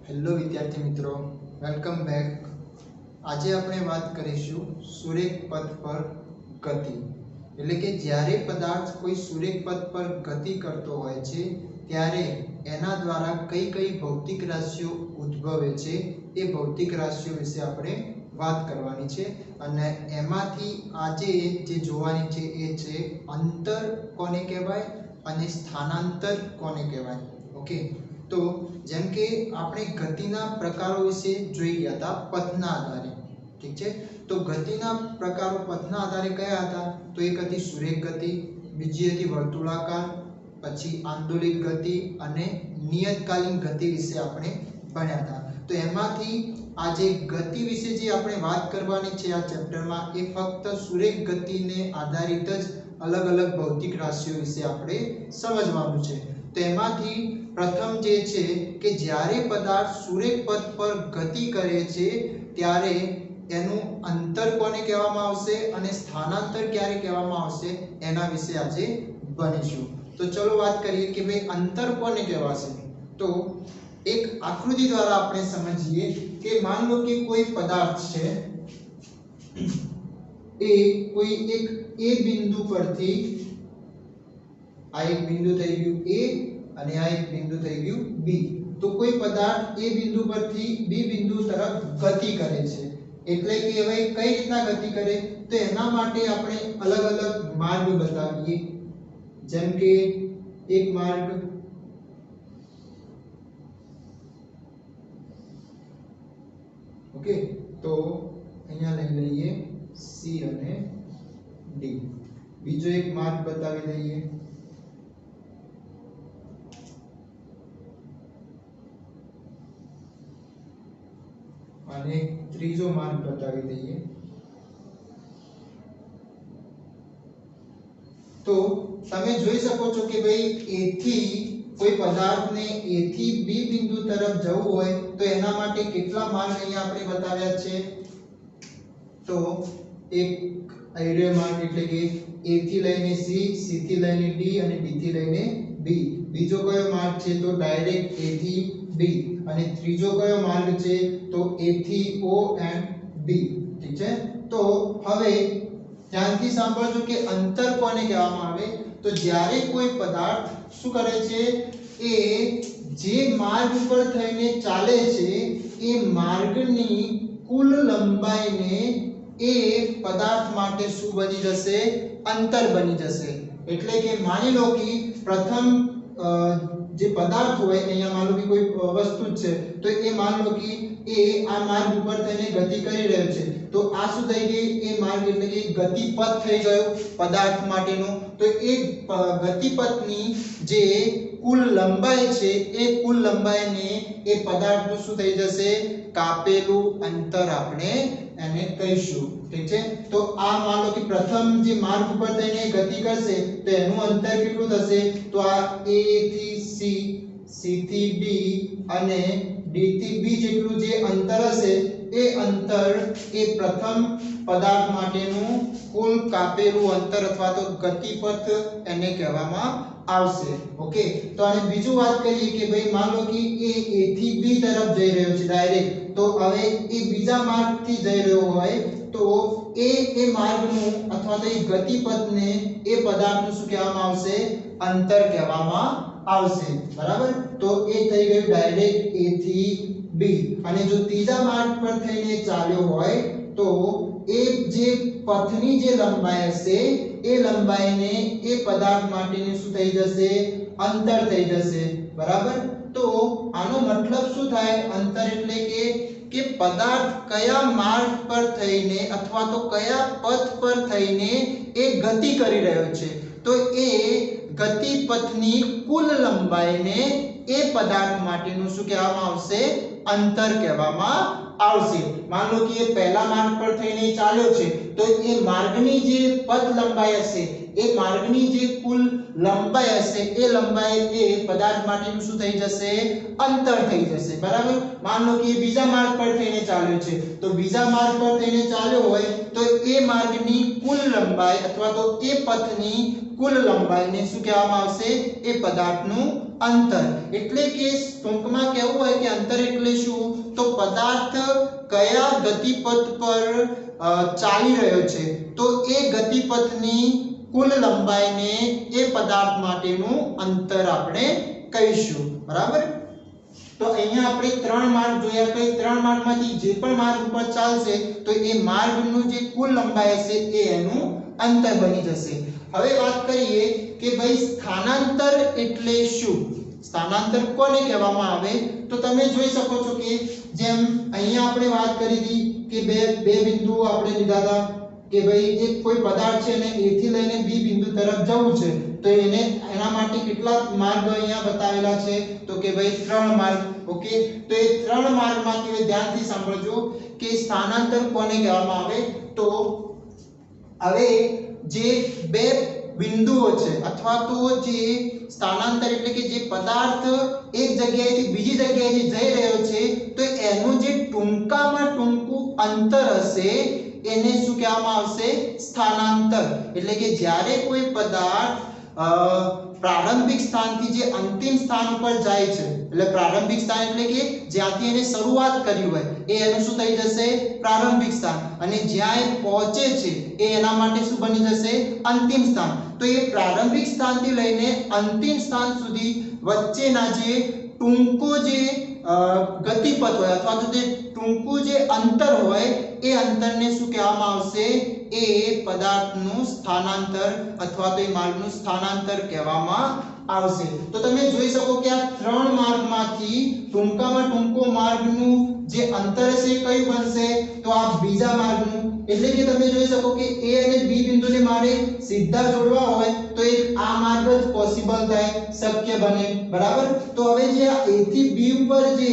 Hello વિદ્યાર્થી મિત્રો, welcome back. આજે આપણે વાત કરીશું સુરેખ પથ પર ગતિ. એટલે કે જ્યારે પદાર્થ કોઈ સુરેખ પથ પર ગતિ કરતો હોય છે ત્યારે એના દ્વારા કઈ કઈ ભૌતિક રાશિઓ ઉદ્ભવે છે એ ભૌતિક રાશિઓ વિશે આપણે વાત કરવાની છે. અને એમાંથી આજે જે જોવાની છે એ છે અંતર કોને કહેવાય અને સ્થાનાંતર કોને કહેવાય. ઓકે, તો જેમ કે આપણે ગતિના પ્રકારો વિશે જોઈ ગયા હતા પથના આધારે. ઠીક છે, તો ગતિના પ્રકારો પથના આધારે કયા હતા? તો એક હતી સુરેખ ગતિ, બીજી હતી વર્તુળાકાર, પછી આંદોલિક ગતિ અને નિયતકાલીન ગતિ વિશે આપણે ભણ્યા હતા. તો એમાંથી આજે ગતિ વિશે જે આપણે વાત કરવાની છે આ ચેપ્ટરમાં, એ ફક્ત સુરેખ ગતિને આધારિત જ અલગ અલગ ભૌતિક રાશિઓ વિશે આપણે સમજવાનું છે. તો એમાંથી પ્રથમ જે છે કે જ્યારે પદાર્થ સુરેખ પથ પર ગતિ કરે છે ત્યારે એનું અંતર કોને કહેવામાં આવશે અને સ્થાનાંતર ક્યારે કહેવામાં આવશે એના વિશે આજે ભણીશું. તો ચલો વાત કરીએ કે ભાઈ અંતર કોને કહેવાશે. તો એક આકૃતિ દ્વારા આપણે સમજીએ કે માન લો કે કોઈ પદાર્થ છે એ કોઈ એક એ બિંદુ પરથી, આ એક બિંદુ થઈ ગયું A અને આ એક બિંદુ થઈ ગયું B. તો કોઈ પદાર્થ એ બિંદુ પરથી B બિંદુ તરફ ગતિ કરે છે. એટલે કે હવે કઈ રીતના ગતિ કરે, તો એના માટે આપણે અલગ અલગ માર્ગ બતાવીએ. જેમ કે એક માર્ગ ઓકે, તો અહીંયા લઈ લઈએ C અને D. બીજો એક માર્ગ બતાવી દઈએ. અને ત્રીજો માર્ગ બતાવી દઈએ. તો તમે જોઈ શકો છો કે ભાઈ A થી કોઈ પદાર્થને A થી B બિંદુ તરફ જવું હોય તો એના માટે કેટલા માર્ગ અહીંયા આપણે બતાવ્યા છે. તો એક એરિયા માર્ગ એટલે કે A થી લઈને C, C થી લઈને D અને D થી લઈને B. બીજો કયો માર્ગ છે? તો ડાયરેક્ટ A થી B. અને ત્રીજો કયો માર્ગ છે? તો A થી O and B. ઠીક છે, તો હવે ધ્યાનથી સાંભળજો કે અંતર કોને કહેવામાં આવે. તો જ્યારે કોઈ પદાર્થ શું કરે છે, એ જે માર્ગ ઉપર થઈને ચાલે છે એ માર્ગની કુલ લંબાઈને એ પદાર્થ માટે શું બની જશે? અંતર બની જશે. એટલે કે માની લો કે પ્રથમ જે પદાર્થ હોય, અહીંયા માનો કે કોઈ વસ્તુ જ છે, તો એ માન લો કે એ આ માર્ગ ઉપર થઈને ગતિ કરી રહ્યો છે. તો આ શું થઈ ગઈ? એ માર્ગ એટલે કે ગતિપથ થઈ ગયો પદાર્થ માટેનો. તો એ ગતિપથની જે કુલ લંબાઈ છે એ કુલ લંબાઈને એ પદાર્થનું શું થઈ જશે? કાપેલું અંતર આપણે એને કહીશું. ઠીક છે, તો આ માનો કે પ્રથમ જે માર્ગ ઉપર થઈને ગતિ કરશે તો એનું અંતર કેટલું થશે? તો આ A થી C, C થી D અને D થી B જેટલું જે અંતર હશે એ અંતર એ પ્રથમ પદાર્થ માટેનું કુલ કાપેલું અંતર અથવા તો ગતિપથ એને કહેવામાં આવશે. ઓકે, તો આને બીજું વાત કરીએ કે ભાઈ માન લો કે એ A થી B તરફ જઈ રહ્યો છે ડાયરેક્ટ. તો હવે એ બીજા માર્ગથી જઈ રહ્યો હોય તો એ માર્ગનું અથવા તો એ ગતિપથને એ પદાર્થનું શું કહેવામાં આવશે? અંતર કહેવામાં આવશે. બરાબર, તો એ થઈ ગયું ડાયરેક્ટ A થી B. અને જો ત્રીજા માર્ગ પર થઈને ચાલ્યો હોય તો એ જે પથની જે લંબાઈ હશે એ લંબાઈને એ પદાર્થ માટેની શું થઈ જશે? અંતર થઈ જશે. બરાબર, તો આનો મતલબ શું થાય? અંતર એટલે કે પદાર્થ કયા માર્ગ પર થઈને અથવા તો કયા પથ પર થઈને એ ગતિ કરી રહ્યો છે. તો એ ગતિપથની કુલ લંબાઈને એ પદાર્થ માટેનું શું કહેવામાં આવશે? અંતર કહેવામાં આવશે. માન લો કે એ પહેલા માર્ગ પર થઈને ચાલ્યો છે તો એ માર્ગની જે પથ લંબાઈ હશે એ માર્ગની જે કુલ લંબાઈ હશે એ લંબાઈ એ પદાર્થ માટેનું શું થઈ જશે અંતર થઈ જશે બરાબર માન લો કે એ બીજા માર્ગ પર થઈને ચાલ્યો છે તો બીજા માર્ગ પર થઈને ચાલ્યો હોય તો એ માર્ગની કુલ લંબાઈ અથવા તો એ પથની કુલ લંબાઈને શું કહેવામાં આવશે એ પદાર્થનું અંતર એટલે કે ટૂંકમાં કહેવું હોય કે અંતર એટલે શું તો પદાર્થ કયા ગતિપથ પર ચાલી રહ્યો છે તો એ ગતિપથની કુલ લંબાઈને એ પદાર્થ માટેનું અંતર આપણે કહીશું બરાબર તો અહીંયા આપણે ત્રણ માર્ગ જોયા કે ત્રણ માર્ગમાંથી જે પણ માર્ગ ઉપર ચાલશે તો એ માર્ગનું જે કુલ લંબાઈ હશે એ એનું અંતર બની જશે હવે વાત કરીએ કે ભાઈ સ્થાનાંતર એટલે શું સ્થાનાંતર કોને કહેવામાં આવે તો તમે જોઈ શકો છો કે જેમ અહીંયા આપણે વાત કરી હતી કે બે બિંદુઓ આપણે લીધા હતા કે ભાઈ એક કોઈ પદાર્થ છે અને A થી લઈને B બિંદુ તરફ જવું છે તો એના માટે કેટલા માર્ગ અહીંયા બતાવેલા છે તો કે ભાઈ ત્રણ માર્ગ ઓકે તો એ ત્રણ માર્ગમાંથી ધ્યાનથી સાંભળજો કે સ્થાનાંતર કોને કહેવામાં આવે તો હવે જે બે બિંદુઓ છે અથવા તો જે સ્થાનાંતર એટલે કે જે પદાર્થ એક જગ્યાએથી બીજી જગ્યાએ જઈ રહ્યો છે તો એનું જે ટૂંકામાં ટૂંકું અંતર હશે એને શું કહેવામાં આવશે સ્થાનાંતર એટલે કે જ્યારે કોઈ પદાર્થ પ્રારંભિક સ્થાનથી જે અંતિમ સ્થાન ઉપર જાય છે એટલે પ્રારંભિક સ્થાન એટલે કે જ્યાંથી એને શરૂઆત કરી હોય એ એનું શું થઈ જશે પ્રારંભિક સ્થાન અને જ્યાં એ પહોંચે છે એ એના માટે શું બની જશે અંતિમ સ્થાન તો એ પ્રારંભિક સ્થાનથી લઈને અંતિમ સ્થાન સુધી વચ્ચેના જે ટૂંકો જે ગતિપથ હોય અથવા તો જે ટૂંકું જે અંતર હોય એ અંતરને શું કહેવામાં આવશે એ પદાર્થનું સ્થાનાંતર અથવા તો એ માર્ગનું સ્થાનાંતર કહેવામાં આવશે તો તમે જોઈ શકો કે આ ત્રણ માર્ગમાંથી ટૂંકામાં ટૂંકો માર્ગનું જે અંતર છે એ કયું બનશે તો આ બીજા માર્ગનું એટલે કે તમે જોઈ શકો કે A અને B બિંદુને મારે સીધા જોડવા હોય તો એક આ માર્ગ જ પોસિબલ થાય શક્ય બને બરાબર તો હવે જે આ A થી B ઉપર જે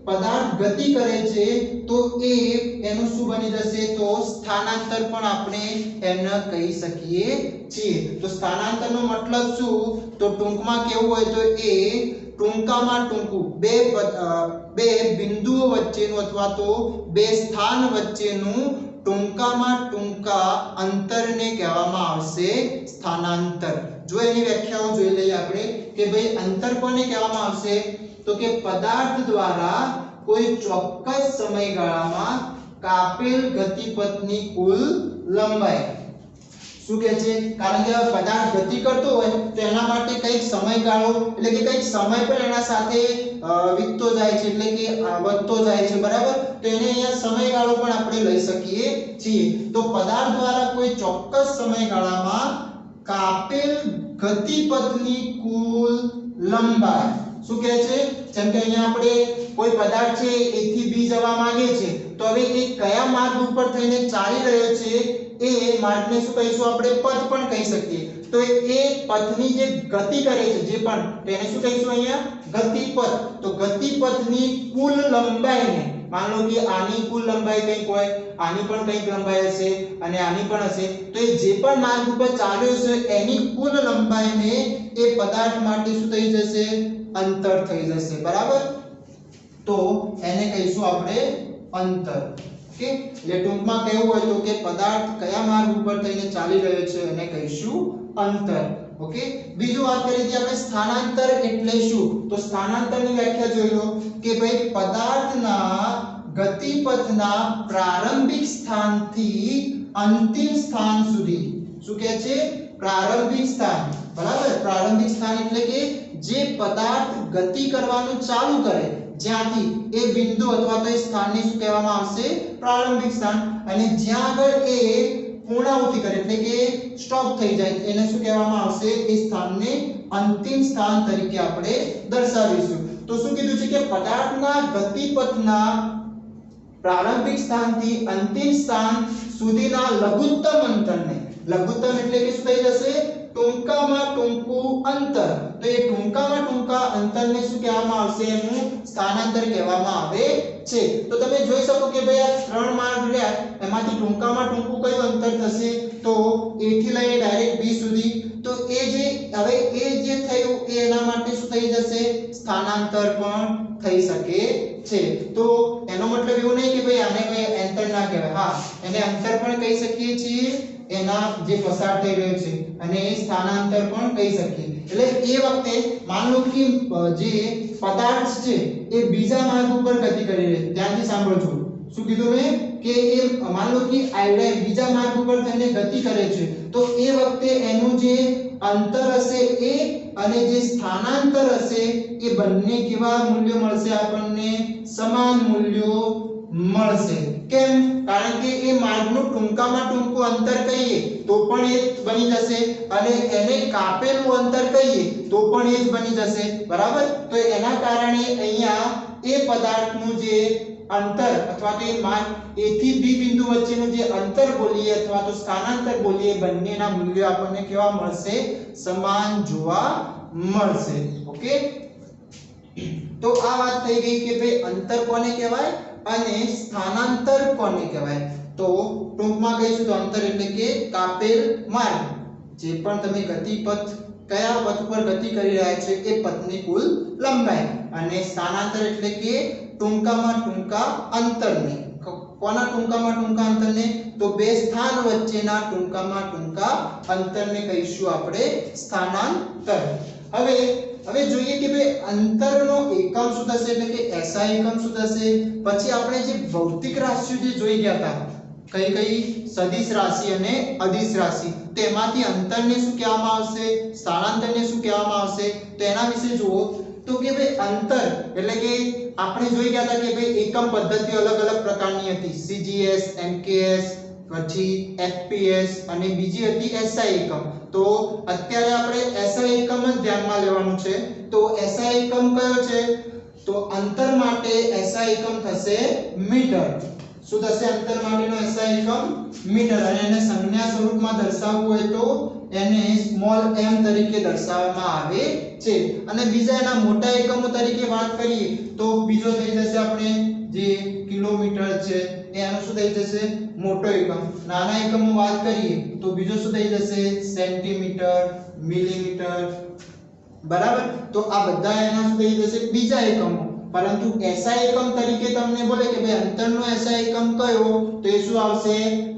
પદાર્થ ગતિ કરે છે તો એ એનું શું બની જશે તો સ્થાનાંતર પણ આપણે એને કહી શકીએ છીએ તો સ્થાનાંતરનો મતલબ શું તો ટૂંકમાં કેવું હોય તો એ ટૂંકામાં ટૂંકું બે બિંદુઓ વચ્ચેનું અથવા તો બે સ્થાન વચ્ચેનું ટૂંકામાં ટૂંકા અંતરને કહેવામાં આવશે સ્થાનાંતર જો એની વ્યાખ્યાઓ જોઈ લઈએ આપણે કે ભાઈ અંતર કોને કહેવામાં આવશે તો કે પદાર્થ દ્વારા કોઈ ચોક્કસ સમયગાળામાં કાપેલ ગતિપથની કુલ લંબાઈ શું કહે છે કારણ કે પદાર્થ ગતિ કરતો હોય તો એના માટે કઈક સમયગાળો એટલે કે કઈક સમય પણ એના સાથે વીતતો જાય છે એટલે કે વધતો જાય છે બરાબર તો એને અહીંયા સમયગાળો પણ આપણે લઈ શકીએ છીએ તો પદાર્થ દ્વારા કોઈ ચોક્કસ સમયગાળામાં કાપેલ ગતિપથની કુલ લંબાઈ શું કહે છે જેમ કે અહીંયા આપણે કોઈ પદાર્થ છે A થી B જવા માંગે છે તો હવે એ કયા માર્ગ ઉપર થઈને ચાલી રહ્યો છે એ માર્ગને શું કહીશું આપણે પથ પણ કહી શકીએ તો એ પથની જે ગતિ કરે છે જે પણ તેને શું કહીશું અહીંયા ગતિપથ તો ગતિપથની કુલ લંબાઈને માન લો કે આની કુલ લંબાઈ કંઈક હોય આની પણ કંઈક લંબાઈ હશે અને આની પણ હશે તો એ જે પણ માર્ગ ઉપર ચાલ્યો છે એની કુલ લંબાઈને એ પદાર્થ માટે શું થઈ જશે અંતર થઈ જશે બરાબર તો એને કહીશું આપણે અંતર ઓકે એટલે ટૂંકમાં કહેવું હોય તો કે પદાર્થ કયા માર્ગ ઉપર થઈને ચાલી રહ્યો છે એને કહીશું અંતર ઓકે બીજું વાત કરીએ કે આપણે સ્થાનાંતર એટલે શું તો સ્થાનાંતરની વ્યાખ્યા જોઈ લો કે ભાઈ પદાર્થના ગતિપથના પ્રારંભિક સ્થાનથી અંતિમ સ્થાન સુધી શું કહે છે પ્રારંભિક સ્થાન બરાબર પ્રારંભિક સ્થાન એટલે કે જે પદાર્થ ગતિ કરવાનું ચાલુ કરે જ્યાંથી એ બિંદુ અથવા તો એ સ્થાનને શું કહેવામાં આવશે પ્રારંભિક સ્થાન અને જ્યાં આગળ એ પૂર્ણાહુતિ કરે એટલે કે સ્ટોપ થઈ જાય એને શું કહેવામાં આવશે એ સ્થાનને અંતિમ સ્થાન તરીકે આપણે દર્શાવીશું તો શું કીધું છે કે પદાર્થના ગતિપથના પ્રારંભિક સ્થાનથી અંતિમ સ્થાન સુધીના લઘુત્તમ અંતરને લઘુત્તમ એટલે કે શું થઈ જશે ટૂંકામાં ટૂંકું અંતર, તો એ ટૂંકામાં ટૂંકા અંતરને શું કહેવામાં આવશે? એનું સ્થાનાંતર કહેવામાં આવે છે. તો તમે જોઈ શકો કે ભાઈ આ ત્રણ માર્ગ રહ્યા, એમાંથી ટૂંકામાં ટૂંકું કયું અંતર થશે? તો A થી લઈને ડાયરેક્ટ B સુધી. તો એ જે હવે એ જે થયું એ એના માટે શું થઈ જશે? સ્થાનાંતર પણ થઈ શકે છે. તો એનો મતલબ એવું નહીં કે ભાઈ આને કોઈ અંતર ના કહેવાય. હા, એને અંતર પણ કહી શકીએ છીએ, એના જે પસાર થઈ રહ્યો છે, અને એ સ્થાનાંતર પણ કહી શકીએ. એટલે એ વખતે માન લો કે જે પદાર્થ છે એ બીજા માર્ગ ઉપર ગતિ કરી રહ્યો છે. ધ્યાનથી સાંભળજો. શું કીધું મેં? કે એ માન લો કે આઈડિયા બીજા માર્ગ ઉપર તેને ગતિ કરે છે, તો એ વખતે એનું જે અંતર હશે એ અને જે સ્થાનાંતર હશે એ બંને કેવા મૂલ્યો મળશે? આપણને સમાન મૂલ્યો મળશે. કેમ? કારણ કે એ માર્ગનું ટૂંકામાં ટૂંકું અંતર કહીએ તો પણ એ જ બની જશે, અને એને કાપેલું અંતર કહીએ તો પણ એ જ બની જશે. બરાબર? તો એના કારણે અહીંયા એ પદાર્થનું જે અંતર અથવા તો એ માર્ગ A થી B બિંદુ વચ્ચેનું જે અંતર બોલીએ અથવા તો સ્થાનાંતર બોલીએ, બંનેના મૂલ્યો આપણને કેવા મળશે? સમાન જોવા મળશે. ઓકે, તો આ વાત થઈ ગઈ કે ભાઈ અંતર કોને કહેવાય અને સ્થાનાંતર કોને કહેવાય. તો ટૂંકમાં કહીશું તો અંતર એટલે કે કાપેલ માર્ગ, જે પણ તમે ગતિપથ કયા પથ ઉપર ગતિ કરી રહ્યા છે એ પથની કુલ લંબાઈ, અને સ્થાનાંતર એટલે કે ટૂંકામાં ટૂંકા અંતરને. કોના ટૂંકામાં ટૂંકા અંતરને? તો બે સ્થાન વચ્ચેના ટૂંકામાં ટૂંકા અંતરને કહીશું આપણે સ્થાનાંતર. હવે જોઈએ કે ભાઈ અંતરનો એકમ શું થશે, એટલે કે SI એકમ શું થશે. પછી આપણે જે ભૌતિક રાશિઓ જે જોઈ ગયા હતા, કઈ સદિશ રાશિ અને અદિશ રાશિ, તેમાંથી અંતરને શું કહેવામાં આવશે? સ્થાનાંતરને શું કહેવામાં આવશે? તો એના વિશે જુઓ તો કે ભાઈ અંતર એટલે કે આપણે જોઈ ગયા હતા કે ભાઈ એકમ પદ્ધતિ અલગ અલગ પ્રકારની હતી, CGS, MKS, પછી FPS અને બીજી હતી SI એકમ. તો અત્યારે આપણે SI એકમ જ ધ્યાનમાં લેવાનું છે. તો SI એકમ કયો છે? તો અંતર માટે SI એકમ થશે મીટર. શું થશે? અંતર માટેનો SI એકમ મીટર, અને એને સંજ્ઞા સ્વરૂપમાં દર્શાવવું હોય તો એને સ્મોલ m તરીકે દર્શાવવામાં આવે છે. અને બીજા એના મોટા એકમો તરીકે વાત કરીએ તો બીજો થઈ જશે આપણે જે કિલોમીટર છે એનો શું થઈ જશે? મોટો એકમ. નાના એકમો વાત કરીએ તો બીજો શું થઈ જશે? Centimetre, millimetre. બરાબર? તો આ બધા એના શું થઈ જશે? બીજા એકમો. પરંતુ SI એકમ તરીકે તમને બોલે કે ભાઈ અંતરનો SI એકમ કયો, તો એ શું આવશે?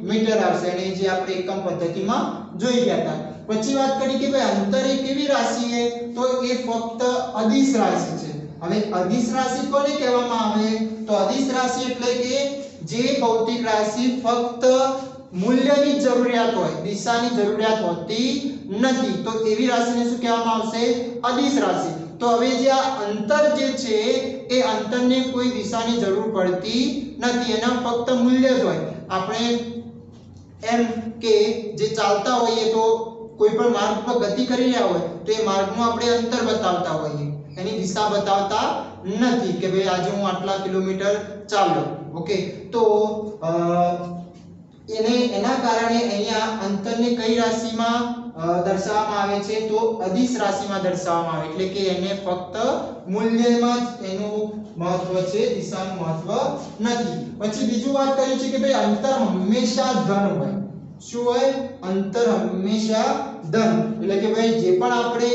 મીટર આવશે, અને જે આપણે એકમ પદ્ધતિમાં જોઈ ગયા હતા. પછી વાત કરી કે ભાઈ અંતર એ કેવી રાશિ છે, તો એ ફક્ત અદિશ રાશિ છે. હવે અદિશ રાશિ કોને કહેવામાં આવે? તો અદિશ રાશિ એટલે કે જે ભૌતિક રાશિ ફક્ત મૂલ્યની જરૂરિયાત હોય, દિશાની જરૂરિયાત હોતી નથી, તો એવી રાશિને શું કહેવામાં આવશે? અદિશ રાશિ. તો હવે જે આ અંતર જે છે એ અંતરને કોઈ દિશાની જરૂર પડતી નથી, એના ફક્ત મૂલ્ય જ હોય. આપણે એમ કે જે ચાલતા હોઈએ તો કોઈ પણ માર્ગ પર ગતિ કરી રહ્યા હોય તો એ માર્ગનું આપણે અંતર બતાવતા હોઈએ, એની દિશા બતાવતા નથી કે ભાઈ આજે હું આટલા કિલોમીટર ચાલ્યો. ઓકે, તો એના કારણે અહીંયા અંતરને કઈ રાશિમાં દર્શાવવામાં આવે છે? તો અદિશ રાશિમાં દર્શાવવામાં આવે, એટલે કે એને ફક્ત મૂલ્યમાં જ એનું મહત્વ છે, દિશાનું મહત્વ નથી. પછી બીજું વાત કરી છે કે ભાઈ અંતર હંમેશા ધન હોય. શું હોય? અંતર હંમેશા ધન, એટલે કે ભાઈ જે પણ આપણે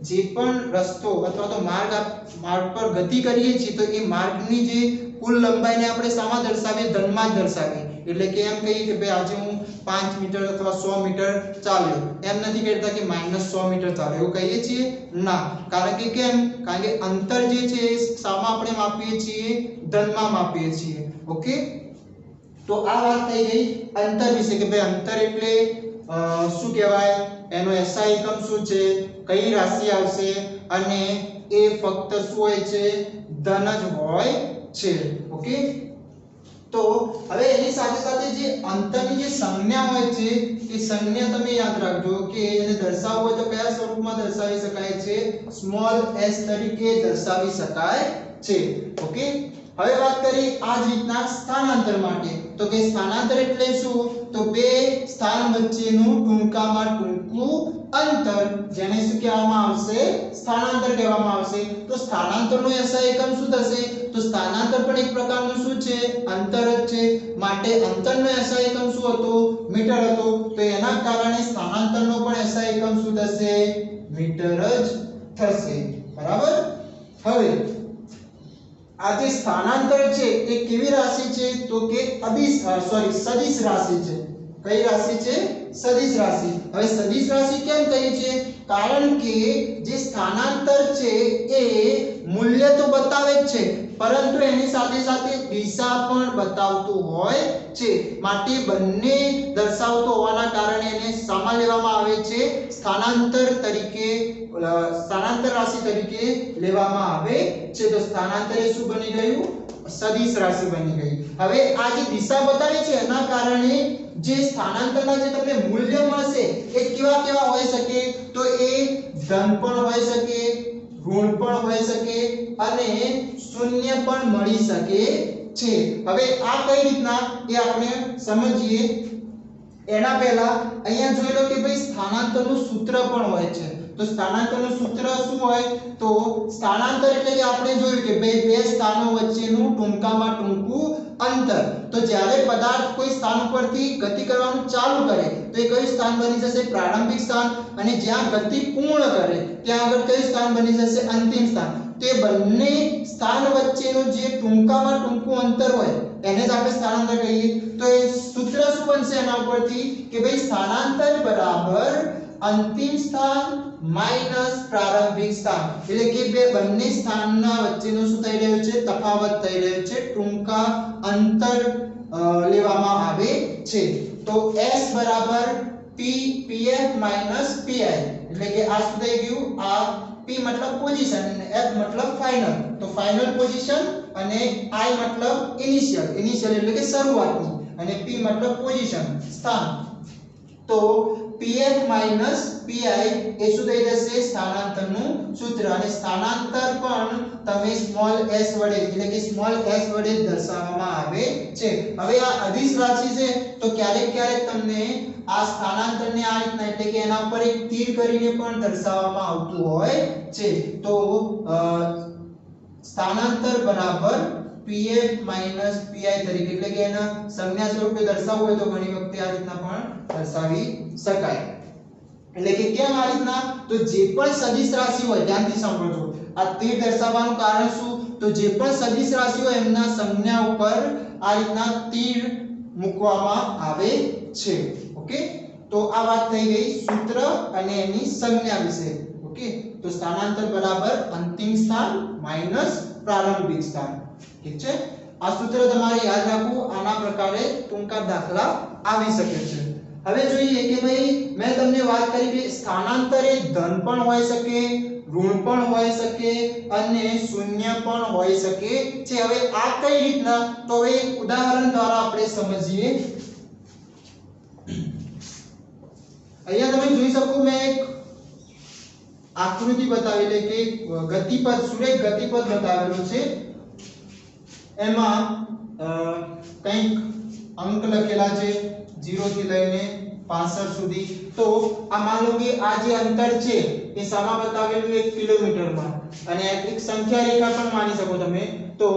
જે પણ રસ્તો અથવા તો માર્ગ પર ગતિ કરીએ છીએ તો એ માર્ગની જે કુલ લંબાઈને આપણે શામાં દર્શાવીએ? ધનમાં જ દર્શાવીએ. એટલે કે એમ કહીએ કે ભાઈ આજે હું 5 મીટર અથવા 100 મીટર ચાલ્યો, એમ નથી કહેતા કે -100 મીટર ચાલ્યો, એવું કહીએ છીએ ના. કારણ કે કેમ? કારણ કે અંતર જે છે એ શામાં આપણે માપીએ છીએ? ધનમાં માપીએ છીએ. ઓકે, તો આ વાત થઈ ગઈ અંતર વિશે કે ભાઈ અંતર એટલે શું કહેવાય, એનો SI એકમ શું છે, કઈ રાશિ આવશે, અને એ ફક્ત શું હોય છે? ધન જ હોય છે. ઓકે, તો હવે એની સાથે સાથે જે અંતરની જે સંજ્ઞા હોય છે એ સંજ્ઞા તમે યાદ રાખજો કે એને દર્શાવવું હોય તો કયા સ્વરૂપમાં દર્શાવી શકાય છે? સ્મોલ s તરીકે દર્શાવી શકાય છે. ઓકે, હવે વાત કરી આ જ રીતના સ્થાનાંતર માટે, તો કે સ્થાનાંતર એટલે શું? તો બે સ્થાન વચ્ચેનું ટૂંકામાં ટૂંકું અંતર જેને શું કહેવામાં આવશે સ્થાનાંતર કહેવામાં આવશે તો સ્થાનાંતરનો SI એકમ શું થશે તો સ્થાનાંતર પણ એક પ્રકારનું શું છે અંતર જ છે માટે અંતરનો SI એકમ શું હતો મીટર હતો તો એના કારણે સ્થાનાંતરનો પણ SI એકમ શું થશે મીટર જ થશે બરાબર હવે આ જે સ્થાનાંતર છે એ કેવી રાશિ છે તો કે સદિશ રાશિ છે કઈ રાશિ છે સદિશ રાશિ હવે સદિશ રાશિ કેમ કહી છે કારણ કે જે સ્થાનાંતર છે એ મૂલ્ય તો બતાવે જ છે પરંતુ એની સાથે સાથે દિશા પણ બતાવતું હોય છે માટે બંને દર્શાવતો હોવાના કારણે એને સામા લેવામાં આવે છે સ્થાનાંતર રાશિ તરીકે લેવામાં આવે છે તો સ્થાનાંતર એ શું બની ગયું સદિશ રાશિ બની ગઈ હવે આ જે દિશા બતાવી છે એના કારણે જે સ્થાનાંતરના જે તમને મૂલ્ય મળશે એ કેવા હોઈ શકે તો એ ધન પણ હોઈ શકે ઋણ પણ હોઈ શકે અને શૂન્ય પણ મળી શકે છે હવે આ કઈ રીતના એ આપણે સમજીએ એના પહેલા અહીંયા જોઈ લો કે ભાઈ સ્થાનાંતરનું સૂત્ર પણ હોય છે તો સ્થાનાંતરનું સૂત્ર શું હોય તો સ્થાનાંતર એટલે કે આપણે જોયું કે બે સ્થાનો વચ્ચેનું ટૂંકામાં ટૂંકું અંતર તો જ્યારે પદાર્થ કોઈ સ્થાન ઉપરથી ગતિ કરવાનું ચાલુ કરે તો એ કયું સ્થાન બની જશે પ્રારંભિક સ્થાન અને જ્યાં ગતિ પૂર્ણ કરે ત્યાં આગળ કયું સ્થાન બની જશે અંતિમ સ્થાન તે બંને સ્થાન વચ્ચેનું જે ટૂંકામાં ટૂંકું અંતર હોય એને જ આપણે સ્થાનાંતર કહીએ તો એ સૂત્ર શું બનશે એના ઉપરથી કે ભાઈ સ્થાનાંતર બરાબર અંતિમ સ્થાન માઈનસ પ્રારંભિક સ્થાન એટલે કે બંને સ્થાનના વચ્ચેનો શું થઈ રહ્યો છે તફાવત થઈ રહ્યો છે ટૂંકા અંતર લેવામાં આવે છે તો S બરાબર pf pi એટલે કે આ શું થઈ ગયું આ p મતલબ પોઝિશન અને f મતલબ ફાઇનલ તો ફાઇનલ પોઝિશન અને i મતલબ ઇનિશિયલ એટલે કે શરૂઆતની અને p મતલબ પોઝિશન સ્થાન તો pf pi એ શું થઈ જશે સ્થાનાંતરનું સૂત્ર અને સ્થાનાંતર પણ તમે સ્મોલ s વડે એટલે કે સ્મોલ s વડે દર્શાવવામાં આવે છે હવે આ અદિશ રાશિ છે તો ક્યારેક તમને આ સ્થાનાંતરને આ રીતના એટલે કે એના ઉપર એક તીર કરીને પણ દર્શાવવામાં આવતું હોય છે તો સ્થાનાંતર બરાબર pf pi તરીકે એટલે કે એના સંજ્ઞા સ્વરૂપે દર્શાવવું હોય તો ઘણી વખતે આ રીતના પણ દર્શાવી શકાય એટલે કે કેમ આ રીતના તો જે પણ સદિશ રાશિ હોય ધ્યાનથી સાંભળજો આ તીર દર્શાવવાનું કારણ શું તો જે પણ સદિશ રાશિ હોય એમના સંજ્ઞા ઉપર આ રીતના તીર મૂકવામાં આવે છે ઓકે તો આ વાત થઈ ગઈ સૂત્ર અને એની સંજ્ઞા વિશે ઓકે તો સ્થાનાંતર બરાબર અંતિમ સ્થાન માઈનસ પ્રારંભિક સ્થાન ઠીક છે આ સૂત્ર તમારે યાદ રાખવું આના પ્રકારે ટૂંકા દાખલા આવી શકે છે હવે જોઈએ કે ભાઈ મેં તમને વાત કરી કે સ્થાનાંતર એ ધન પણ હોઈ શકે ઋણ પણ હોઈ શકે અને શૂન્ય પણ હોઈ શકે છે હવે આ કઈ રીતના તો હવે એક ઉદાહરણ દ્વારા આપણે સમજીએ અહીંયા તમે જોઈ શકો મેં એક આકૃતિ બતાવેલી કે ગતિપથ સુરેખ ગતિપથ બતાવેલું છે એમાં કંઈક અંક લખેલા છે 0 થી લઈને 65 સુધી તો આ માન લો કે આ જે અંતર છે એ સામા બતાવેલું 1 કિલોમીટરમાં અને એક સંખ્યા રેખા પણ માની શકો તમે તો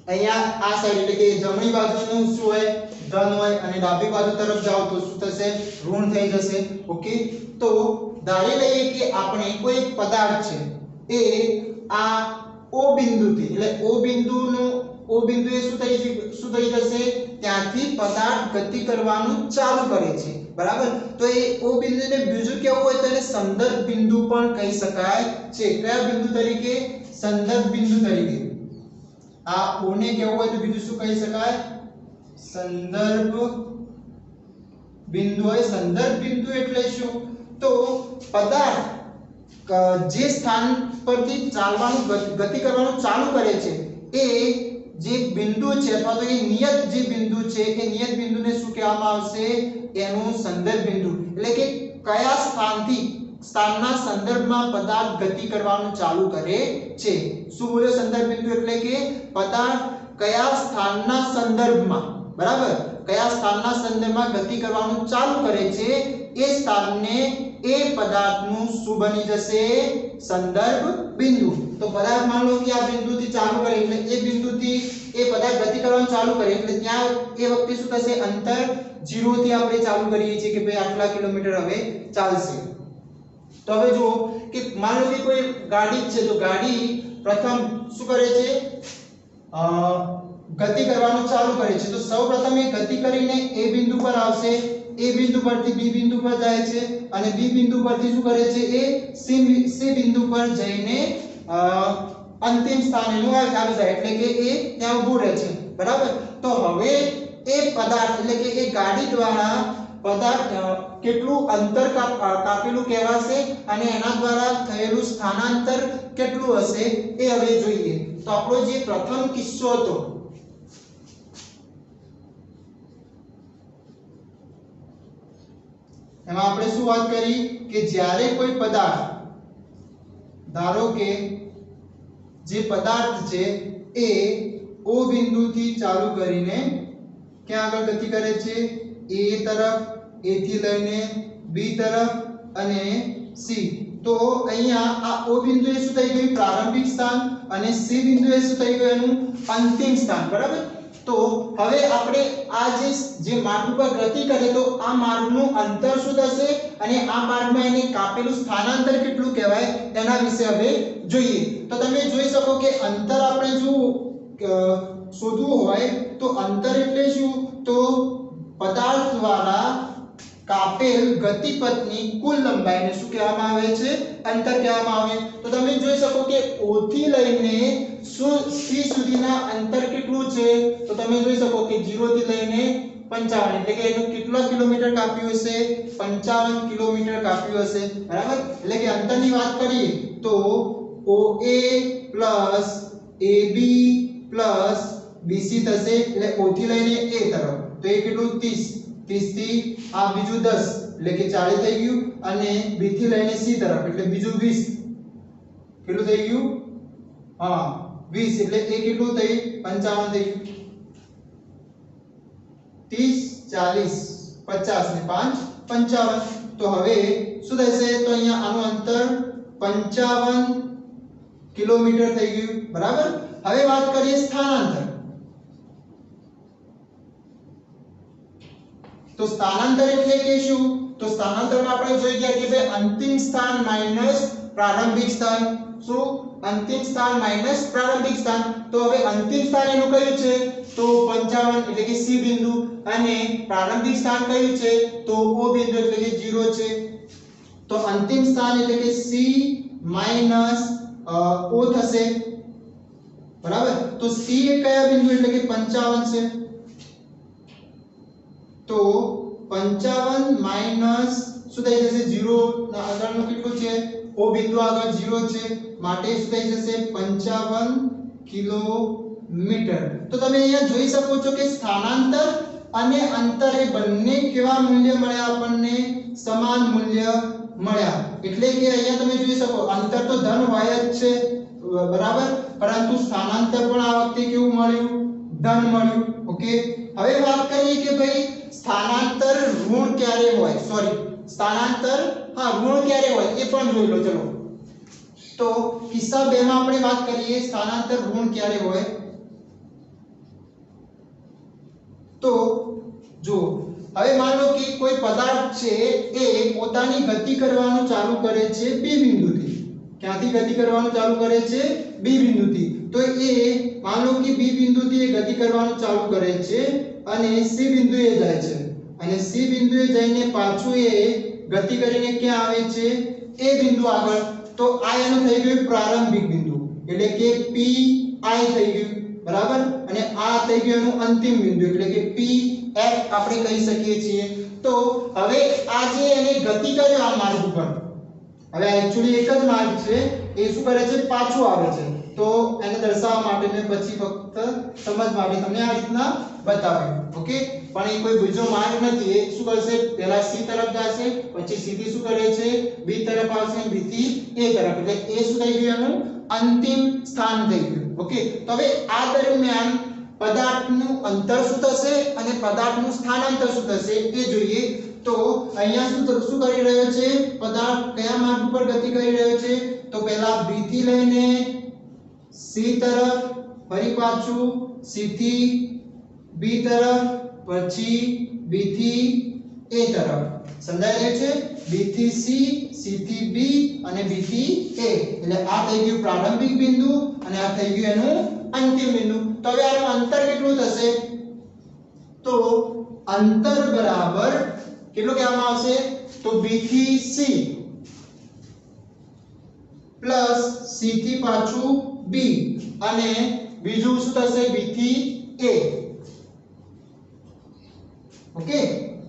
અહીંયા આ સાઈડ એટલે કે જમણી બાજુનું શું હોય ધન હોય અને ડાબી બાજુ તરફ જાઓ તો શું થશે ઋણ થઈ જશે ઓકે તો ધારી લઈએ કે આપણે કોઈ પદાર્થ છે એ આ O બિંદુથી એટલે O બિંદુ એ શું થઈ જશે ત્યાંથી પદાર્થ ગતિ કરવાનું ચાલુ કરે છે બરાબર તો એ O બિંદુને બીજું કેવું હોય તો એને સંદર્ભ બિંદુ પણ કહી શકાય છે કયા બિંદુ તરીકે સંદર્ભ બિંદુ તરીકે આ O ને કેવું હોય તો બીજું શું કહી શકાય સંદર્ભ બિંદુ હોય સંદર્ભ બિંદુ એટલે શું તો પદાર્થ જે સ્થાન પરથી ચાલવાનું ગતિ કરવાનું ચાલુ કરે છે એ જે બિંદુ છે અથવા તો એ નિયત જે બિંદુ છે એ નિયત બિંદુને શું કહેવામાં આવશે એનું સંદર્ભ બિંદુ એટલે કે કયા સ્થાનના સંદર્ભમાં પદાર્થ ગતિ કરવાનું ચાલુ કરે છે શું બોલ્યો સંદર્ભ બિંદુ એટલે કે પદાર્થ કયા સ્થાનના સંદર્ભમાં બરાબર કયા સ્થાનના સંદર્ભમાં ગતિ કરવાનું ચાલુ કરે છે એ સ્થાનને એ પદાર્થનું શું બની જશે સંદર્ભ બિંદુ તો પદાર્થ માન લો કે આ બિંદુથી ચાલુ કરે એટલે એ બિંદુથી એ પદાર્થ ગતિ કરવાનું ચાલુ કરે એટલે ત્યાં એ વખતે શું થશે અંતર 0 થી આપણે ચાલુ કરીએ છીએ કે ભાઈ આટલા કિલોમીટર હવે ચાલશે તો હવે જુઓ કે માન લો કે કોઈ ગાડી છે તો ગાડી પ્રથમ શું કરે છે ગતિ કરવાનું ચાલુ કરે છે તો સૌપ્રથમ એ ગતિ કરીને એ બિંદુ પર આવશે એ બિંદુ પરથી બી બિંદુ પર જાય છે અને બી બિંદુ પરથી શું કરે છે એ સી બિંદુ પર જઈને અંતિમ સ્થાન એનું આવી જાય એટલે કે એ ત્યાં ઊભું રહે છે બરાબર તો હવે એ પદાર્થ એટલે કે એ ગાડી દ્વારા પદાર્થ કેટલું અંતર કાપેલું કહેવાશે અને એના દ્વારા થયેલું સ્થાનાંતર કેટલું હશે એ હવે જોઈએ તો આપણો જે પ્રથમ કિસ્સો હતો એમાં આપણે શું વાત કરી કે જ્યારે કોઈ પદાર્થ ધારો કે જે પદાર્થ છે એ O બિંદુથી ચાલુ કરીને ક્યાં આગળ ગતિ કરે છે A તરફ A થી લઈને B તરફ અને C તો અહીંયા આ O બિંદુએ શું થઈ ગયું પ્રારંભિક સ્થાન અને C બિંદુએ શું થઈ ગયું એનું અંતિમ સ્થાન બરાબર તો હવે આપણે આ જે માર્ગ ઉપર ગતિ કરે તો આ માર્ગનું અંતર શું થશે અને આ માર્ગમાં એને કાપેલું સ્થાનાંતર કેટલું કહેવાય તેના વિશે હવે જોઈએ તો તમે જોઈ શકો કે અંતર આપણે જો શોધવું હોય તો અંતર એટલે શું તો પદાર્થ દ્વારા કાપેલ ગતિપથની કુલ લંબાઈને શું કહેવામાં આવે છે અંતર કહેવામાં આવે તો તમે જોઈ શકો કે O થી લઈને C સુધીના અંતર કેટલું છે તો તમે જોઈ શકો કે 0 થી લઈને 55 એટલે કે એનું કેટલા કિલોમીટર કાપ્યું હશે 55 કિલોમીટર કાપ્યું હશે બરાબર એટલે કે અંતરની વાત કરીએ તો OA AB BC થશે એટલે O થી લઈને A તરફ તો એ કેટલું 30 થી આ બીજું 10 એટલે કે 40 થઈ ગયું અને B થી લઈને C તરફ એટલે બીજું 20 કેટલું થઈ ગયું હા 20 એટલે એ કેટલું થઈ 55 થઈ ગયું 30 40 50 ને 5 55 તો હવે શું થશે તો અહીંયા આનું અંતર 55 કિલોમીટર થઈ ગયું બરાબર હવે વાત કરીએ સ્થાનાંતર તો સ્થાનાંતર એટલે કે શું તો સ્થાનાંતરમાં આપણે જોઈ ગયા કે ભાઈ અંતિમ સ્થાન માઈનસ પ્રારંભિક સ્થાન શું અંતિમ સ્થાન માઈનસ પ્રારંભિક સ્થાન તો હવે અંતિમ સ્થાન એનું કયું છે તો 55 એટલે કે C બિંદુ અને પ્રારંભિક સ્થાન કયું છે તો O બિંદુ એટલે કે 0 છે તો અંતિમ સ્થાન એટલે કે C માઈનસ O થશે બરાબર તો C એ કયા બિંદુ એટલે કે 55 છે તો 55 માઈનસ શું થઈ જશે 0 ના આગળનું કેટલું છે O બિંદુ આગળ 0 છે માટે શું થઈ જશે 55 કિલોમીટર તો તમે અહીંયા જોઈ શકો છો કે સ્થાનાંતર અને અંતર એ બંને કેવા મૂલ્ય મળ્યા આપણને સમાન મૂલ્ય મળ્યા એટલે કે અહીંયા તમે જોઈ શકો અંતર તો ધન હોય જ છે બરાબર પરંતુ સ્થાનાંતર પણ આ વખતે કેવું મળ્યું ધન મળ્યું ઓકે હવે વાત કરીએ કે ભાઈ સ્થાનાંતર ઋણ ક્યારે હોય સોરી સ્થાનાંતર હા ઋણ ક્યારે હોય એ પણ જોઈ લો ચલો તો કિસ્સા 2 માં આપણે વાત કરીએ સ્થાનાંતર ઋણ ક્યારે હોય તો જો હવે માનો કે કોઈ પદાર્થ છે એ પોતાની ગતિ કરવાનું ચાલુ કરે છે B બિંદુથી ક્યાંથી ગતિ કરવાનું ચાલુ કરે છે B બિંદુથી તો એ માનો કે B બિંદુથી એ ગતિ કરવાનું ચાલુ કરે છે અને C બિંદુએ જાય છે અને C બિંદુએ જઈને પાછું એ ગતિ કરીને ક્યાં આવે છે A બિંદુ આગળ તો આ એનું થઈ ગયું પ્રારંભિક બિંદુ એટલે કે P I થઈ ગયું બરાબર અને આ થઈ ગયું એનું અંતિમ બિંદુ એટલે કે P F આપણે કહી શકીએ છીએ તો હવે આ જે એને ગતિ કરે આ માર્ગ ઉપર હવે એક્ચ્યુઅલી એક જ માર્ગ છે એ શું કરે છે પાછું આવે છે તો એને દર્શાવવા માટે મેં પછી ફક્ત સમજ માટે તમને આ રીતના બતાવ્યું ઓકે પણ એ કોઈ બીજો માર્ગ નથી એ શું કરશે પહેલા C તરફ જશે પછી C થી શું કરે છે B તરફ આવશે B થી A તરફ એટલે એ શું થઈ ગયું એનું અંતિમ સ્થાન થઈ ગયું ઓકે તો હવે આ દરમિયાન પદાર્થનું અંતર શું થશે અને પદાર્થનું સ્થાનાંતર શું થશે એ જોઈએ. તો અહીંયા શું કરી રહ્યો છે? પદાર્થ કયા માર્ગ પર ગતિ કરી રહ્યો છે? તો પહેલા B થી લઈને C તરફ, ફરી પાછું C થી B તરફ, પછી B થી A તરફ. સમજાય રહ્યું છે? B થી C, C થી B અને B થી A. એટલે આ થઈ ગયું પ્રારંભિક બિંદુ અને આ થઈ ગયું એનું અંતિમ બિંદુ. તો હવે આનું અંતર કેટલું થશે? તો અંતર બરાબર કેટલું કહેવામાં આવશે? તો B થી C પ્લસ C થી પાછું B અને બીજું શું થશે? B થી A. ઓકે,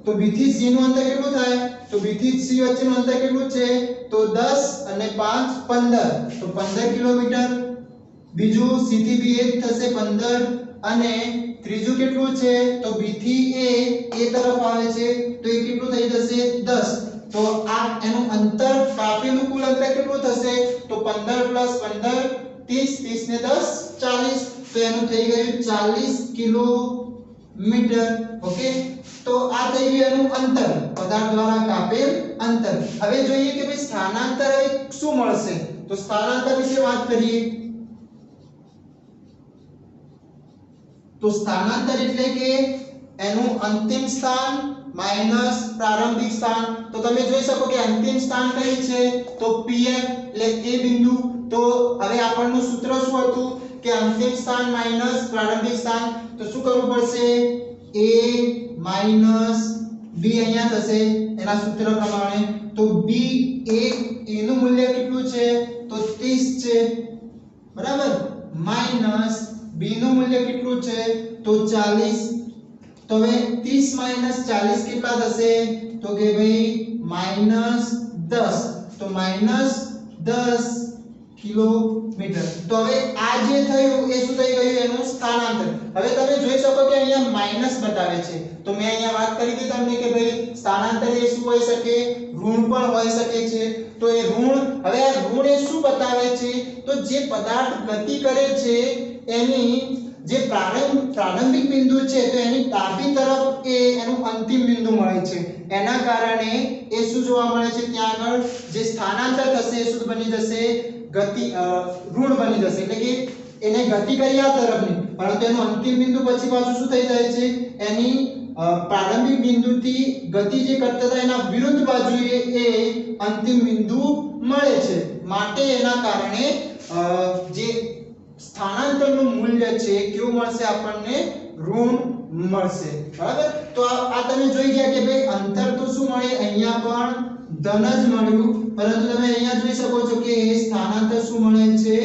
તો B થી C નું અંતર કેટલું થાય? તો B થી C વચ્ચેનું અંતર કેટલું છે? તો 10 અને 5 15, તો 15 કિલોમીટર. બીજું C થી B એ થશે 15 અને ત્રીજું કેટલું છે? તો B થી A તરફ આવે છે તો એ કેટલું થઈ જશે? 10. તો આ એનું અંતર કાપેલું કુલ અંતર કેટલું થશે? તો 15 + 15 30, 30 ને 10 40, તો એનું થઈ ગયું 40 કિલોમીટર. ઓકે, તો આ થઈ ગયું એનું અંતર, પદાર્થ દ્વારા કાપેલ અંતર. હવે જોઈએ કે ભાઈ સ્થાનાંતર શું મળશે? તો સ્થાનાંતર વિશે વાત કરીએ. તો સ્થાનાંતર એટલે કે એનું અંતિમ સ્થાન માઈનસ પ્રારંભિક સ્થાન. તો તમે જોઈ શકો કે અંતિમ સ્થાન કયું છે? તો PM એટલે એ બિંદુ. તો હવે આપણનું સૂત્ર શું હતું કે અંતિમ સ્થાન માઈનસ પ્રારંભિક સ્થાન. તો શું કરવું પડશે? A માઈનસ B અહીંયા થશે એના સૂત્ર પ્રમાણે. તો B A નું મૂલ્ય કેટલું છે? તો 30 છે, બરાબર, માઈનસ B નું મૂલ્ય કેટલું છે? તો 40. તો હવે 30 - 40 કેટલા થશે? તો કે ભાઈ -10. તો -10 કિલોમીટર. તો હવે આ જે થયું એ શું થઈ ગયું? એનું સ્થાનાંતર. હવે તમે જોઈ શકો કે અહીંયા માઈનસ બતાવે છે. તો મેં અહીંયા વાત કરી હતી તમને કે ભાઈ સ્થાનાંતર એ શું હોઈ શકે? ઋણ પણ હોઈ શકે છે. તો એ ઋણ, હવે આ ઋણ એ શું બતાવે છે? તો જે પદાર્થ ગતિ કરે છે એની જે પ્રારંભિક બિંદુ છે તો એની ડાબી તરફ એ એનું અંતિમ બિંદુ મળે છે. એના કારણે એ શું જોવા મળે છે? ત્યાં આગળ જે સ્થાનાંતર થશે એ શું બની જશે? ઋણ બની જશે. એટલે કે એને ગતિ કરી આ તરફની, પરંતુ એનું અંતિમ બિંદુ પછી પાછું શું થઈ જાય છે? એની પ્રારંભિક બિંદુથી ગતિ જે કરતા હતા એના વિરુદ્ધ બાજુએ એ અંતિમ બિંદુ મળે છે. માટે એના કારણે જે સ્થાનાંતરનું મૂલ્ય છે કેવું મળશે? આપણને ઋણ મળશે. બરાબર. તો આ તમે જોઈ ગયા કે ભાઈ અંતર તો શું મળે? અહીંયા પણ ધન જ મળ્યું, પરંતુ તમે અહીંયા જોઈ શકો છો કે સ્થાનાંતર શું મળે છે?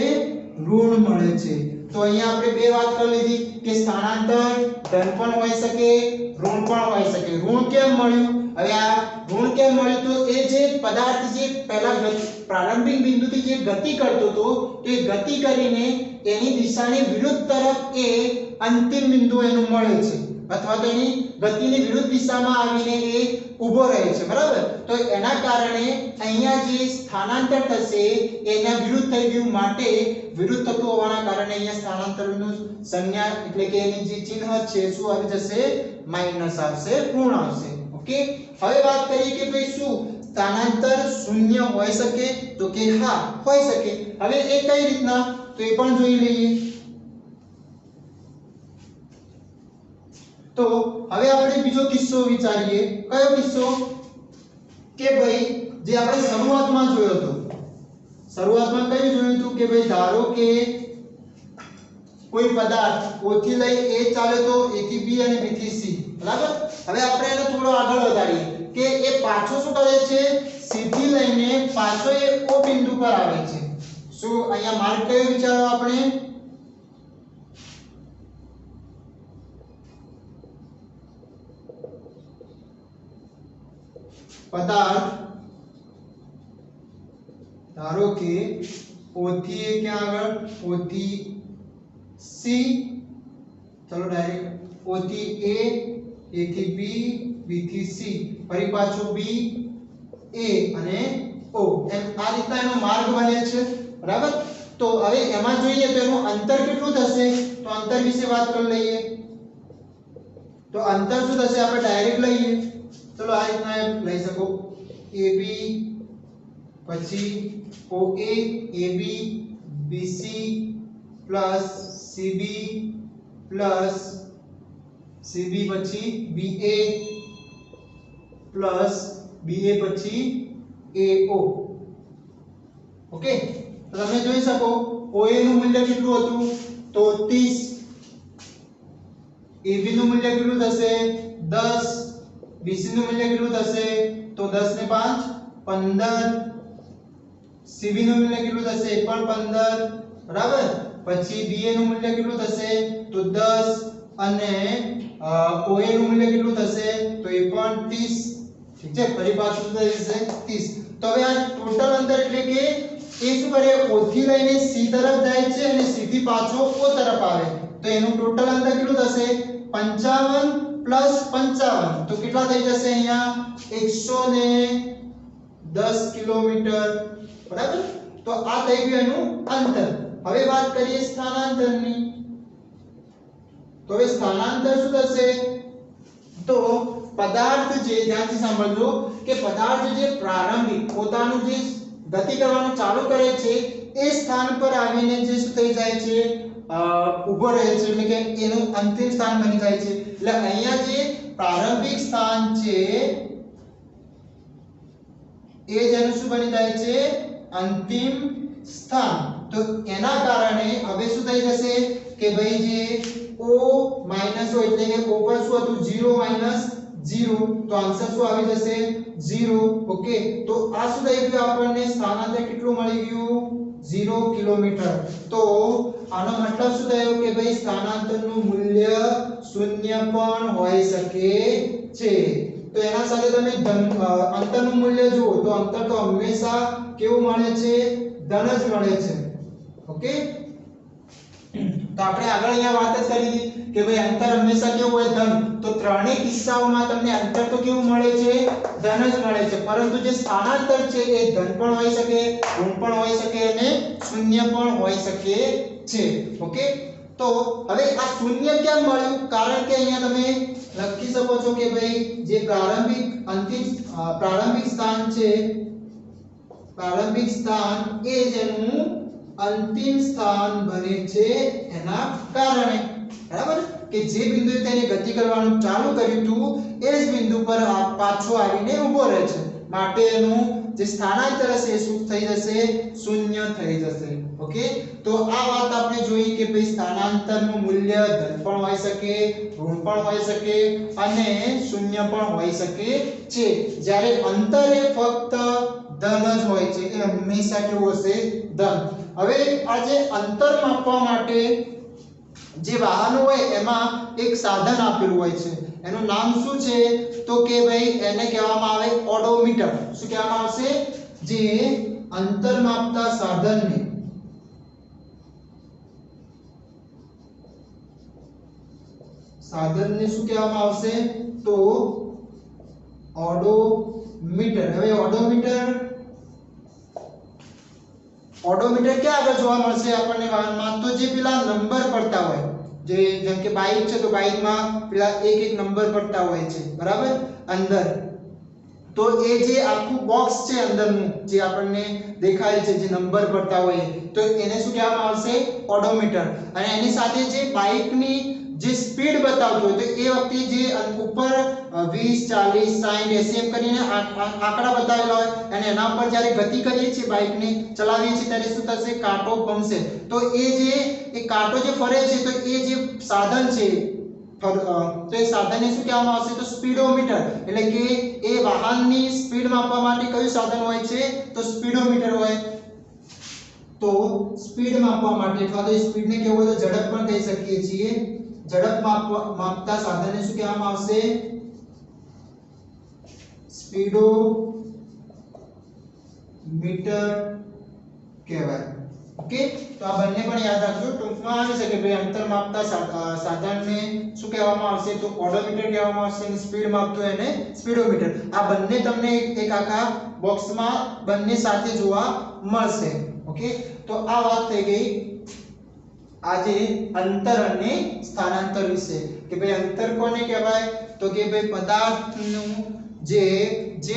ઋણ મળે છે. તો અહીંયા આપણે બે વાત કરી લીધી કે સ્થાનાંતર ધન પણ હોઈ શકે, ઋણ પણ હોઈ શકે. ઋણ કેમ મળ્યું? હવે આ ઋણ કેમ મળ્યું? તો એ જે પદાર્થ જે પહેલા પ્રારંભિક બિંદુથી જે ગતિ કરતો હતો તે ગતિ કરીને એની દિશાની વિરુદ્ધ તરફ એ અંતિમ બિંદુ એનું મળે છે, અથવા તો એની ગતિની વિરુદ્ધ દિશામાં આવીને એ ઊભો રહે છે. બરાબર. તો એના કારણે અહીંયા જે સ્થાનાંતર થશે એના વિરુદ્ધ થઈ ગયું. માટે વિરુદ્ધ થતું હોવાના કારણે અહીંયા સ્થાનાંતરનું સંજ્ઞા એટલે કે એની જે ચિહ્ન છે શું આવી જશે? માઈનસ આવશે, ઋણ આવશે. ઓકે, હવે વાત કરીએ કે ભાઈ શું સ્થાનાંતર શૂન્ય હોઈ શકે? તો કે હા, હોઈ શકે. હવે એ કઈ રીતના? તો એ પણ જોઈ લઈએ. તો હવે આપણે બીજો કિસ્સો વિચારીએ. કયો કિસ્સો? કે ભાઈ જે આપણે શરૂઆતમાં જોયો હતો. શરૂઆતમાં કયું જોયું હતું કે ભાઈ ધારો કે કોઈ પદાર્થ O થી લઈ A ચાલે તો A થી B અને B થી C. બરાબર. હવે આપણે એને થોડો આગળ વધારીએ કે એ પાછો શું કરે છે? C થી લઈને પાછો એ O બિંદુ પર આવે છે. શું અહીંયા માર્ગ કયો વિચારો આપણે? પદાર્થ ધારો કે O થી A ક્યાં આગળ? O થી C. ચલો ડાયરેક્ટ O થી A, A થી B, B થી C, ફરી પાછું B, A અને O. એમ આ રીતના એનો માર્ગ બને છે. બરાબર. તો હવે એમાં જોઈએ તો એનું અંતર કેટલું થશે તો અંતર વિશે વાત કરી લઈએ તો અંતર શું થશે આપણે ડાયરેક્ટ લઈએ ચલો આ રીતના લઈ શકો AB પછી OA AB BC plus CB plus CB પછી BA plus BA પછી AO ઓકે તો તમે જોઈ શકો OA નું મૂલ્ય કેટલું હતું તો 30 AB નું મૂલ્ય કેટલું થશે 10 BC નું મૂલ્ય કેટલું થશે તો 10 ને 5 15 CB નું મૂલ્ય કેટલું થશે પણ 15 બરાબર પછી BA નું મૂલ્ય કેટલું થશે તો 10 અને OA નું મૂલ્ય કેટલું થશે તો એ પણ 30 ઠીક છે ફરી પાછું થશે 30 તો હવે આ ટોટલ અંતર એટલે કે એ શું કરે O થી લઈને C તરફ જાય છે અને C થી પાછો O તરફ આવે તો એનું ટોટલ અંતર કેટલું થશે 55 પ્લસ 55 તો કેટલા થઈ જશે અહીંયા 110 કિલોમીટર બરાબર તો આ થઈ ગયું એનું અંતર હવે વાત કરીએ સ્થાનાંતરની તો હવે સ્થાનાંતર શું થશે તો પદાર્થ જે ધ્યાનથી સાંભળજો કે પદાર્થ જે પ્રારંભિક પોતાનું જે ગતિ કરવાનું ચાલુ કરે છે એ સ્થાન પર આવીને જે શું થઈ જાય છે ઊભો રહે છે એટલે કે એનું અંતિમ સ્થાન બની જાય છે એટલે અહીંયા જે પ્રારંભિક સ્થાન છે એ જેનું શું બની જાય છે અંતિમ સ્થાન તો એના કારણે હવે શું થઈ જશે કે ભાઈ જે O માઈનસ O એટલે કે O પર શું હતું 0 0 તો આન્સર શું આવી જશે 0 ઓકે તો આ શું થઈ ગયું આપણને સ્થાનાંતર કેટલું મળી ગયું 0 કિલોમીટર તો આનો મતલબ શું થયો કે ભાઈ સ્થાનાંતરનું મૂલ્ય શૂન્ય પણ હોઈ શકે છે તો એના સાથે તમે અંતરનું મૂલ્ય જુઓ તો અંતર તો હંમેશા કેવું મળે છે ધન જ મળે છે ઓકે તો આપણે આગળ અહીંયા વાત જ કરી હતી કે ભાઈ અંતર હંમેશા કેવું હોય ધન તો ત્રણેય કિસ્સાઓમાં તમને અંતર તો કેવું મળે છે ધન જ મળે છે પરંતુ જે સ્થાનાંતર છે એ ધન પણ હોઈ શકે ઋણ પણ હોઈ શકે અને શૂન્ય પણ હોઈ શકે છે ઓકે તો હવે આ શૂન્ય કેમ મળ્યું કારણ કે અહીંયા તમે લખી શકો છો કે ભાઈ જે પ્રારંભિક સ્થાન છે પ્રારંભિક સ્થાન એ જેનું અંતિમ સ્થાન બને છે એના કારણે બરાબર કે જે બિંદુએ તેને ગતિ કરવાનું ચાલુ કર્યું હતું એ જ બિંદુ પર પાછો આવીને ઊભો રહે છે માટે એનું જે સ્થાનાંતર છે શું થઈ જશે શૂન્ય થઈ જશે ઓકે તો આ વાત આપણે જોઈ કે ભાઈ સ્થાનાંતરનું મૂલ્ય ધન પણ હોઈ શકે ઋણ પણ હોઈ શકે અને શૂન્ય પણ હોઈ શકે છે જ્યારે અંતર એ ફક્ત ધન જ હોય છે એ હંમેશા કેવું હશે ધન હવે આ જે અંતર માપવા માટે જે વાહનો હોય એમાં એક સાધન આપેલું હોય છે એનું નામ શું છે તો કે ભાઈ એને કહેવામાં આવે ઓડોમીટર શું કહેવામાં આવશે જે અંતર માપતા સાધનને શું કહેવામાં આવશે તો ઓડોમીટર હવે ઓડોમીટર ક્યાં આગળ જોવા મળશે આપણને વાહનમાં તો જે પેલા નંબર પડતા હોય જે જેમ કે બાઇક છે તો બાઇકમાં પેલા એક નંબર પડતા હોય છે બરાબર અંદર તો એ જે આખું બોક્સ છે અંદરનું જે આપણને દેખાય છે જે નંબર પડતા હોય તો એને શું કહેવામાં આવશે ઓડોમીટર અને એની સાથે જે બાઇકની જે સ્પીડ બતાવતો હોય તો એ વખતે જે ઉપર 20 40 60 80 એમ કરીને આંકડા બતાવેલા હોય અને એના પર જ્યારે ગતિ કરીએ છીએ બાઇકને ચલાવીએ છીએ ત્યારે શું થશે કાંટો ભમશે તો એ કાંટો જે ફરે છે તો એ જે સાધન છે તો એ સાધનને શું કહેવામાં આવશે તો સ્પીડોમીટર એટલે કે એ વાહનની સ્પીડ માપવા માટે કયું સાધન હોય છે તો સ્પીડોમીટર હોય તો સ્પીડ માપવા માટે અથવા તો સ્પીડને કેવું હોય તો ઝડપ પણ કહી શકીએ છીએ ઝડપ માપતા સાધનને શું કહેવામાં આવશે સ્પીડોમીટર કહેવાય ઓકે તો આ બંને પણ યાદ રાખજો ટૂંકમાં આવી શકે ભાઈ અંતર માપતા સાધનને શું કહેવામાં આવશે તો ઓડોમીટર કહેવામાં આવશે અને સ્પીડ માપતો એને સ્પીડોમીટર આ બંને તમને એક આખા બોક્સમાં બંને સાથે જોવા મળશે ઓકે, તો આ વાત થઈ ગઈ આજે અંતર અને સ્થાનાંતર વિશે કે ભાઈ અંતર કોને કહેવાય તો કે ભાઈ પદાર્થનું જે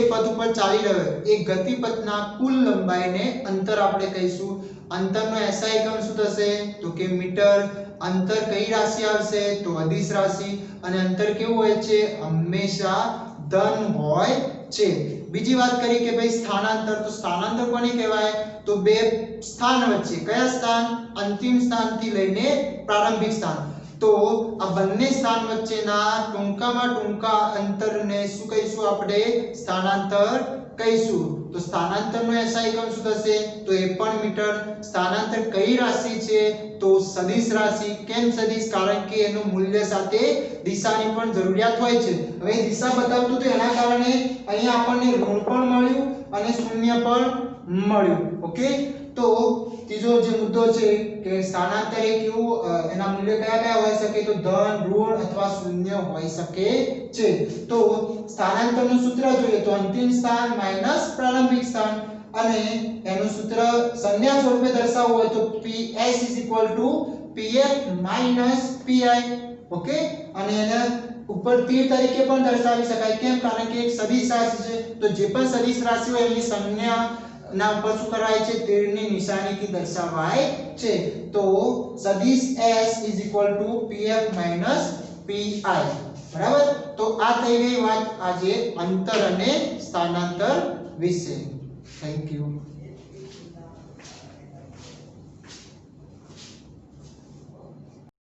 પથ ઉપર ચાલી રહ્યો એ ગતિપથના કુલ લંબાઈને અંતર આપણે કહીશું. અંતરનો SI એકમ શું થશે તો કે મીટર. અંતર કઈ રાશિ આવશે તો અદિશ રાશિ. અને અંતર કેવું હોય છે હંમેશા ધન હોય છે. બીજી વાત કરી કે ભાઈ સ્થાનાંતર, તો સ્થાનાંતર કોને કહેવાય તો બે સ્થાન વચ્ચે, કયા સ્થાન અંતિમ સ્થાનથી લઈને પ્રારંભિક સ્થાન, તો આ બંને સ્થાન વચ્ચેના ટૂંકામાં ટૂંકા અંતરને શું કહીશું આપણે સ્થાનાંતર કહીશું. તો સ્થાનાંતરનો SI એકમ શું થશે તો એ પણ મીટર. સ્થાનાંતર કઈ રાશિ છે તો સદિશ રાશિ. કેમ સદિશ કારણ કે એનું મૂલ્ય સાથે દિશાની પણ જરૂરિયાત હોય છે. હવે દિશા બતાવતું તો એના કારણે અહીંયા આપણને ઋણ પણ મળ્યું અને શૂન્ય પણ મળ્યું. ઓકે, તો ત્રીજો જે મુદ્દો છે કે સ્થાનાંતર એ કેવું એના મૂલ્ય કયા કયા હોઈ શકે તો ધન, ઋણ અથવા શૂન્ય હોઈ શકે છે. તો સ્થાનાંતરનું સૂત્ર જોઈએ તો અંતિમ સ્થાન માઈનસ પ્રારંભિક સ્થાન, અને એનું સૂત્ર સંજ્ઞા સ્વરૂપે દર્શાવવું હોય તો PS PF PI. ઓકે, અને એને ઉપર તીર તરીકે પણ દર્શાવી શકાય. કેમ કારણ કે એક સદિશ રાશિ છે તો જે પણ સદિશ રાશિ હોય એની સંજ્ઞા ના ઉપર શું કરાય છે તીરની નિશાનીથી દર્શાવાય છે. તો સદિશ S PF PI. બરાબર, તો આ થઈ ગઈ વાત આજે અંતર અને સ્થાનાંતર વિશે. Thank you.